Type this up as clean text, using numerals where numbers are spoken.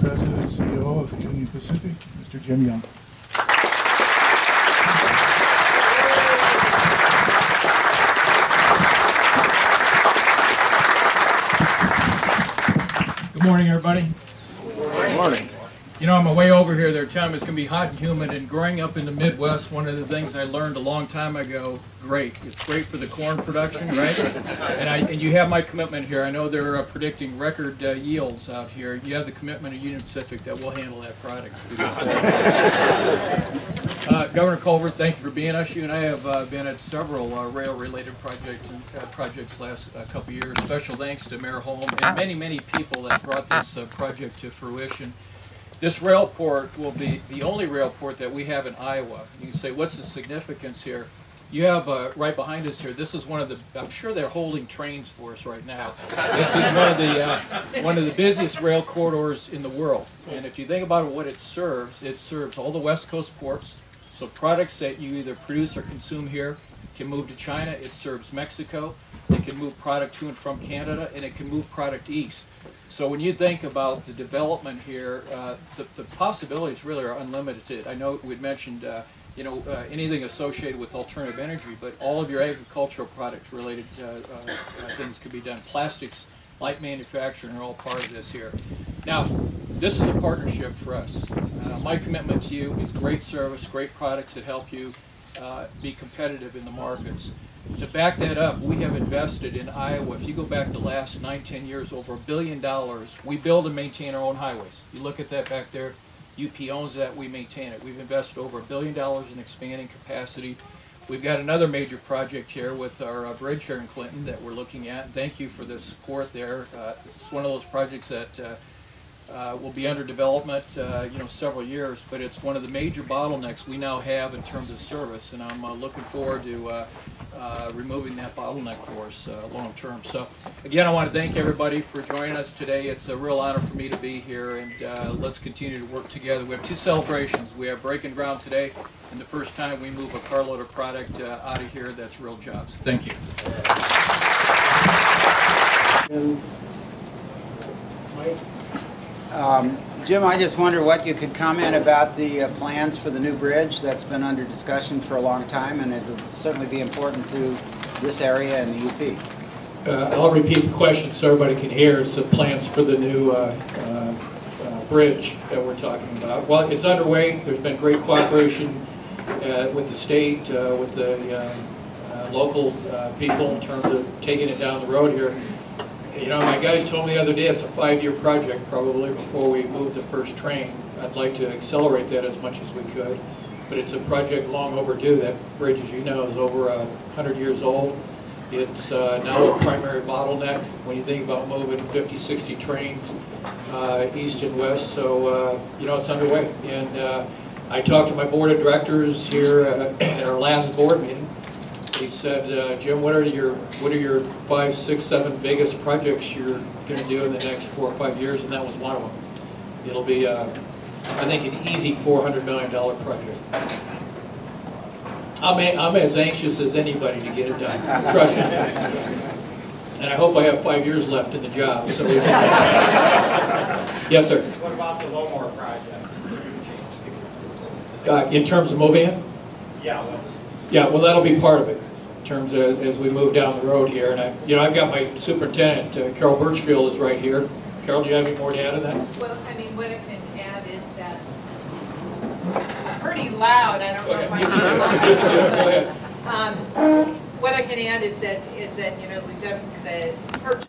President and CEO of Union Pacific, Mr. Jim Young. Good morning, everybody. Good morning. You know, on my way over here, they're telling me it's going to be hot and humid, and growing up in the Midwest, one of the things I learned a long time ago, it's great for the corn production, right? And you have my commitment here. I know they're predicting record yields out here. You have the commitment of Union Pacific that we'll handle that product. Governor Culver, thank you for being us. You and I have been at several rail-related projects last couple of years. Special thanks to Mayor Holm and many, many people that brought this project to fruition. This railport will be the only railport that we have in Iowa. You can say, what's the significance here? You have right behind us here, this is one of the, I'm sure they're holding trains for us right now. This is one of the busiest rail corridors in the world. And if you think about what it serves all the West Coast ports. So products that you either produce or consume here can move to China. It serves Mexico. It can move product to and from Canada, and it can move product east. So when you think about the development here, the possibilities really are unlimited. I know we'd mentioned anything associated with alternative energy, but all of your agricultural products related things could be done. Plastics, light manufacturing are all part of this here. Now, this is a partnership for us. My commitment to you is great service, great products that help you be competitive in the markets. To back that up, we have invested in Iowa, if you go back the last 9-10 years, over $1 billion. We build and maintain our own highways. You look at that back there, UP owns that, we maintain it. We've invested over $1 billion in expanding capacity. We've got another major project here with our bridge here in Clinton that we're looking at. Thank you for the support there. It's one of those projects that will be under development, several years, but it's one of the major bottlenecks we now have in terms of service, and I'm looking forward to removing that bottleneck for us long term. So, again, I want to thank everybody for joining us today. It's a real honor for me to be here, and let's continue to work together. We have two celebrations. We have breaking ground today, and the first time we move a carload of product out of here that's real jobs. Thank you. Jim, I just wonder what you could comment about the plans for the new bridge that's been under discussion for a long time, and it will certainly be important to this area and the UP. I'll repeat the question so everybody can hear. It's the plans for the new bridge that we're talking about. Well, it's underway. There's been great cooperation with the state, with the local people in terms of taking it down the road here. You know, my guys told me the other day it's a 5-year project probably before we move the first train. I'd like to accelerate that as much as we could, but it's a project long overdue. That bridge, as you know, is over 100 years old. It's now a primary bottleneck when you think about moving 50, 60 trains east and west. So, it's underway. And I talked to my board of directors here at our last board meeting. He said, Jim, what are your 5, 6, 7 biggest projects you're going to do in the next 4 or 5 years? And that was one of them. It'll be, I think, an easy $400 million project. I'm as anxious as anybody to get it done. Trust me. And I hope I have 5 years left in the job. So yes, sir. What about the Lowmore project? In terms of moving it? Yeah, well, that'll be part of it. In terms of as we move down the road here, and I've got my superintendent, Carol Birchfield, is right here. Carol, do you have any more to add to that? Well, I mean, what I can add is that pretty loud. I don't know if I can. Go ahead. What I can add is that we've done the purchase.